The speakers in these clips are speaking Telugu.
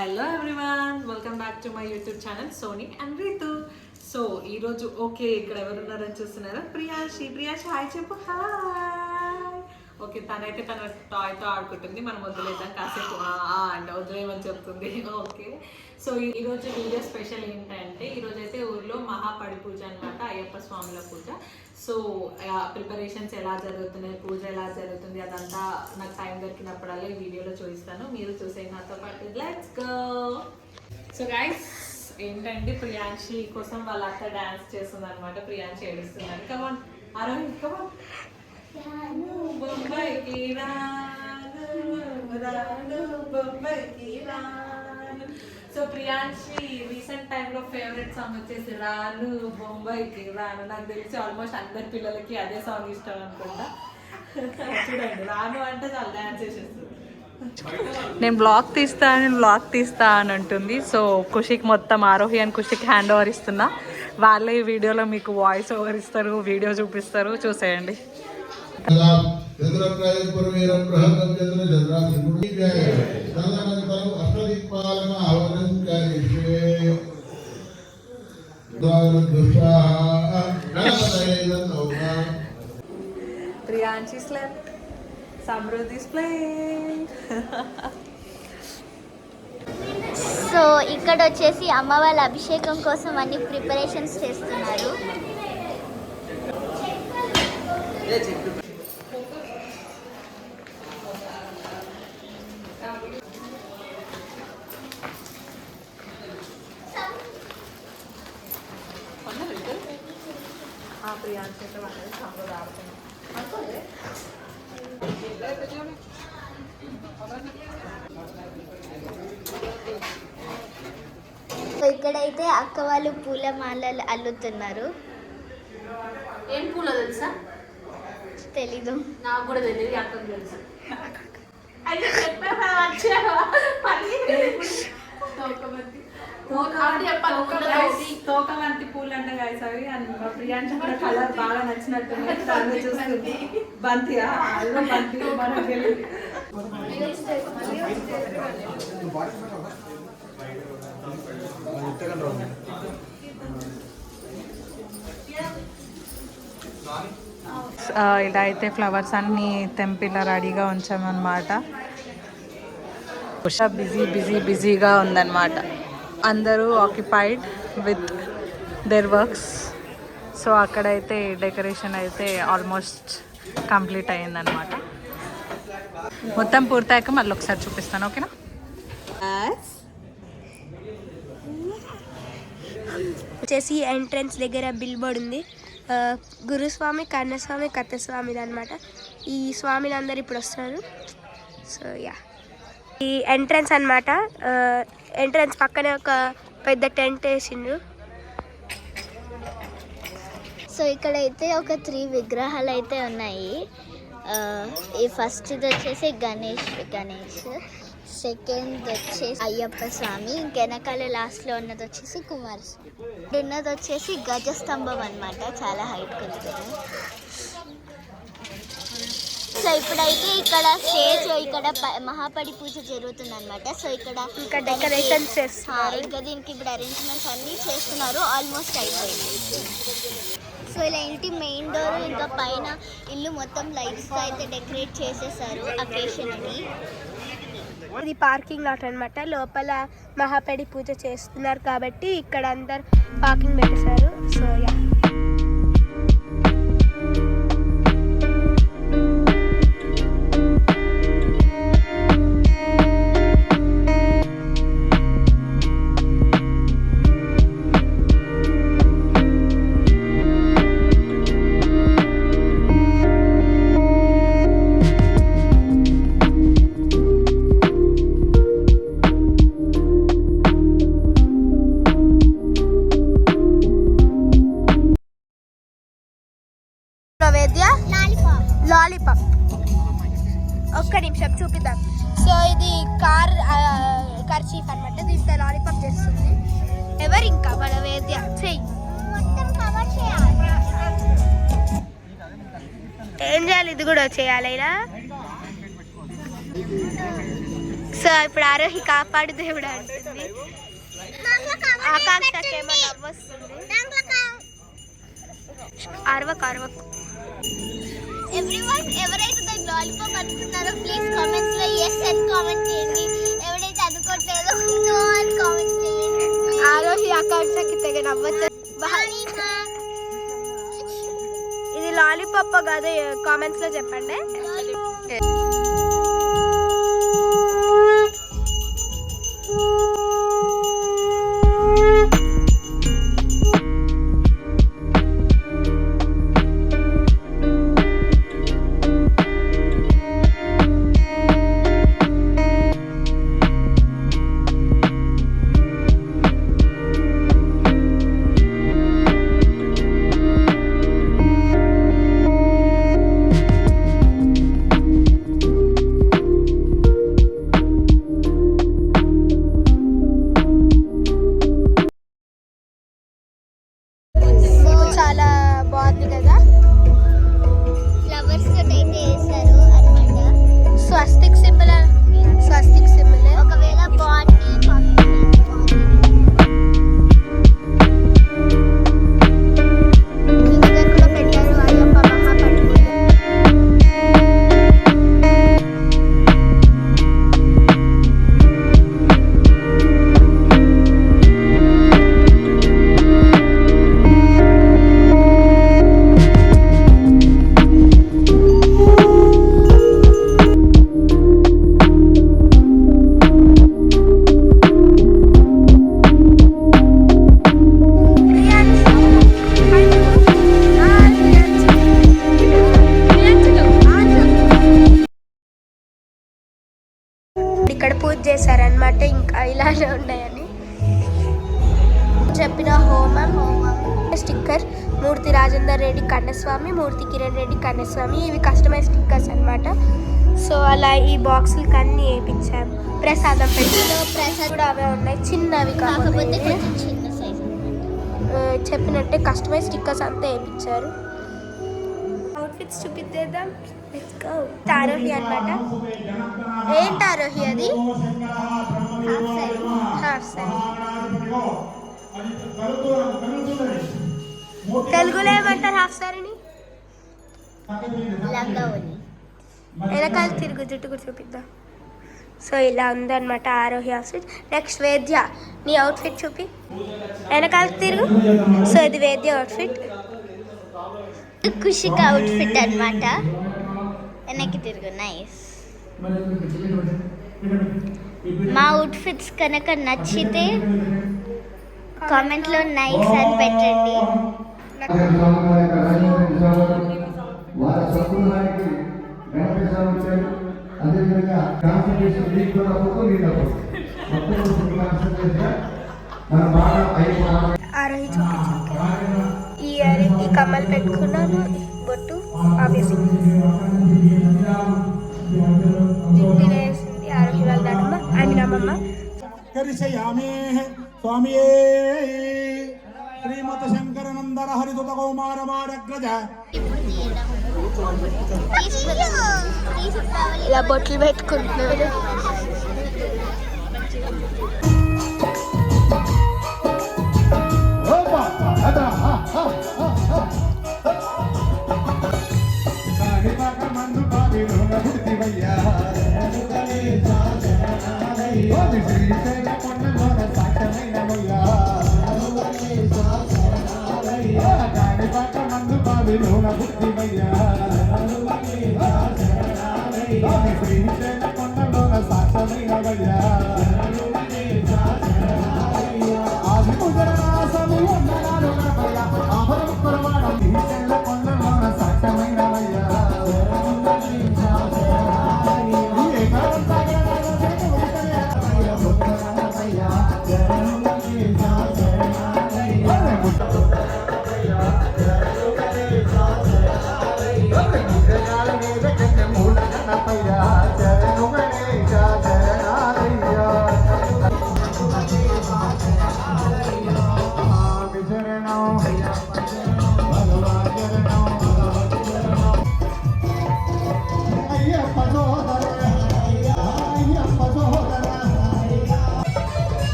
Hello everyone, welcome back to my YouTube channel Soni and Ritu. So ఈరోజు ఓకే ఇక్కడ ఎవరున్నారని చూస్తున్నారా? ప్రియాంశి. హాయ్ చెప్పు. హాయ్. ఓకే, తనైతే తన టాయ్తో ఆడుకుంటుంది. మనం వదిలేద్దాం కాసేపు. అంటే వదిలేయమని చెప్తుంది. ఓకే, సో ఈరోజు వీడియో స్పెషల్ ఏంటంటే ఈరోజు అయితే ఊర్లో మహాపడి పూజ అనమాట, అయ్యప్ప స్వాముల పూజ. సో ప్రిపరేషన్స్ ఎలా జరుగుతున్నాయి, పూజ ఎలా జరుగుతుంది, అదంతా నాకు టైం దొరికినప్పుడల్లా ఈ వీడియోలో చూపిస్తాను. మీరు చూసే నాతో పాటు. Let's go. సో గైస్ ఏంటంటే ప్రియాంశి కోసం వాళ్ళ అక్క డాన్స్ చేస్తుంది అనమాట. ప్రియాంశి ఏడుస్తున్నారు. కమాన్ ఆరోహి, కమాన్. బొంబాయికి రాను రాను బొంబాయికి రాను. సో ప్రియాంశి రీసెంట్ టైంలో ఫేవరెట్ సాంగ్ వచ్చేసి రాను బొంబాయికి రాను. నాకు తెలిసి ఆల్మోస్ట్ అందరి పిల్లలకి అదే సాంగ్ ఇష్టం అనుకుంటా. చూడండి, రాను అంటే చాలా డాన్స్ చేసేస్తుంది. నేను బ్లాగ్ తీస్తా అని అంటుంది. సో ఖుషికి మొత్తం ఆరోహి అని ఖుషికి హ్యాండ్ ఓవర్ ఇస్తున్నా. వాళ్ళే ఈ వీడియోలో మీకు వాయిస్ ఓవర్ ఇస్తారు, వీడియో చూపిస్తారు, చూసేయండి. Priyanshi slept. Samruddhi is playing. So ఇక్కడ వచ్చేసి అమ్మ వాళ్ళ అభిషేకం కోసం అన్ని ప్రిపరేషన్స్ చేస్తున్నారు. ప్రియాంశి అయితే వాళ్ళని సాంబార్ ఆడుతున్నాం. ఇక్కడైతే అక్క వాళ్ళు పూల మాలలు అల్లుతున్నారు. ఏం పూలో తెలుసా? తెలీదు, నాకు కూడా తెలియదు. అక్కకు తెలుసు. తోకవంతి పూలు అంటే గాయస్ అవి. ప్రియాంశి కూడా కలర్ బాగా నచ్చినట్టు చూస్తుంది. బంతియా బంతి మనకి ఇలా అయితే ఫ్లవర్స్ అన్ని తెంపిలా రెడీగా ఉంచామన్నమాట. బిజీగా ఉందన్నమాట. అందరూ occupied with their works. So అక్కడైతే డెకరేషన్ అయితే ఆల్మోస్ట్ కంప్లీట్ అయ్యిందనమాట. మొత్తం పూర్తయ్యాక మళ్ళీ ఒకసారి చూపిస్తాను. ఓకేనా? వచ్చేసి ఎంట్రన్స్ దగ్గర బిల్ బోర్డ్ ఉంది. గురుస్వామి, కన్నస్వామి, కత్తస్వామిది అనమాట. ఈ స్వామిలు అందరు ఇప్పుడు వస్తున్నారు. సో యా, ఈ ఎంట్రన్స్ అనమాట. ఎంట్రన్స్ పక్కనే ఒక పెద్ద టెంట్ వేసిండ్రు. సో ఇక్కడైతే ఒక 3 విగ్రహాలు అయితే ఉన్నాయి. ఈ ఫస్ట్ ఇది వచ్చేసి గణేష్, సెకండ్ వచ్చేసి అయ్యప్ప స్వామి, ఇంకెనకాల లాస్ట్లో ఉన్నది వచ్చేసి కుమారస్వామి, ఉన్నది వచ్చేసి గజస్తంభం అనమాట. చాలా హైట్ కొలుతుంది. సో ఇప్పుడైతే ఇక్కడ స్టేజ్, ఇక్కడ మహాపడి పూజ జరుగుతుంది అనమాట. సో ఇక్కడ ఇంకా డెకరేషన్స్ ఇంకా దీనికి ఇప్పుడు అరేంజ్మెంట్స్ అన్నీ చేస్తున్నారు. ఆల్మోస్ట్ అయిపోయింది. సో ఇలా ఇంటి మెయిన్ డోర్ ఇంకా పైన ఇల్లు మొత్తం లైట్స్తో అయితే డెకరేట్ చేసేసారు అకేషన్ని. ఇది పార్కింగ్ లాట్ అనమాట. లోపల మహాపడి పూజ చేస్తున్నారు కాబట్టి ఇక్కడ అందరు పార్కింగ్ పెట్టేశారు. So yeah, lollipop. ఒక్క నిమిషం చూపిద్దాం. సో ఇది కర్చీఫ్ అనమాట. దీంతో లాలీపాప్ చేస్తుంది. ఎవరు ఇంకా మన వేద్య చెయ్యి. ఏం చేయాలి? ఇది కూడా చేయాలి ఇలా. సో సో ఇప్పుడు ఆరోహి కాపాడు దేవుడు అంటుంది. ఆకాంక్షకి ఏమో నవ్వొస్తుంది. అరవకు ఎవ్రీవన్ ఎవరైతే దాని లాలీపాప్ అనుకుంటున్నారో ప్లీజ్ కామెంట్స్ లో yes అని కామెంట్ చేయండి. ఎవరైతే అనుకోవట్లేదో no అని కామెంట్ చేయండి. ఆరోహి ఆకాంక్షకి తెగ నవ్వచ్చు. ఇది లాలీపాప్ కాదు, కామెంట్స్ లో చెప్పండి. చాలా బాగుంది కదా. ఫ్లవర్స్ తోటి అయితే వేసారు అన్నమాట. స్వస్తిక్ సింబల్ ఒకవేళ బాగుంటే దగ్గర కూడా పెట్టారు అయ్యప్ప మహాపండితుడు. ఇక్కడ పూజ చేశారనమాట. ఇంకా ఇలానే ఉన్నాయని చెప్పిన హోమం స్టిక్కర్ మూర్తి రాజేందర్ రెడ్డి కన్నస్వామి, మూర్తి కిరణ్ రెడ్డి కన్నస్వామి, ఇవి కస్టమైజ్ స్టిక్కర్స్ అనమాట. సో అలా ఈ బాక్సులకి అన్నీ వేయించాము. ప్రసాదం పెట్టిన ప్రసాదం కూడా అవే ఉన్నాయి, చిన్నవి కాకపోతే కాకపోతే కొంచెం చిన్న సైజ్. చెప్పినట్టే కస్టమైజ్ స్టిక్కర్స్ అంతా వేయించారు. అవుట్ఫిట్స్ చూపిద్దేద్దాం. ఆరోహి అనమాట. ఏంటి ఆరోహి అది? Half sorry. తెలుగులో ఏమంటారు హాఫ్ సారీని? లంగావోని. వెనకాల తిరుగు, జుట్టు కూడా చూపిద్దాం. సో ఇలా ఉందన్నమాట ఆరోహి అవుట్ఫిట్. నెక్స్ట్ వేద్య, నీ అవుట్ఫిట్ చూపి. వెనకాల తిరుగు. సో ఇది వేద్య అవుట్ఫిట్. కుషిక అవుట్ఫిట్ అన్నమాట. వెనక్కి తిరుగు. నైస్. మా అవుట్ఫిట్స్ కనుక నచ్చితే కామెంట్లో నైస్ అని పెట్టండి. వారి సంప్రదాయానికి వెంకటేశ్వర వచ్చారు. అదేవిధంగా కాన్సన్ట్రేషన్ లీగ్ కూడా మొత్తం మన బాగా ఆరోహి ఈ కమ్మలు పెట్టుకున్నాను, బొట్టు ఆబ్వియస్లీ జుట్టు వేసింది ఆరోహి వాళ్ళ నాన్నమ్మ, ఆమె అమ్మమ్మ. స్వామియే శ్రీమత శంకరనందర హరిసుత కౌమారమారగ్రజ. ఇలా బొట్లు పెట్టుకుంటున్నారు.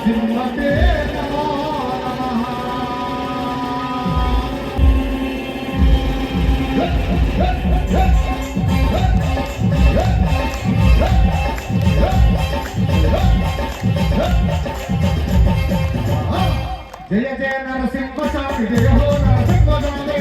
నరసింహతే నమో నమః. జయ జయ నరసింహ స్వామి జయ హో నరసింహ స్వామి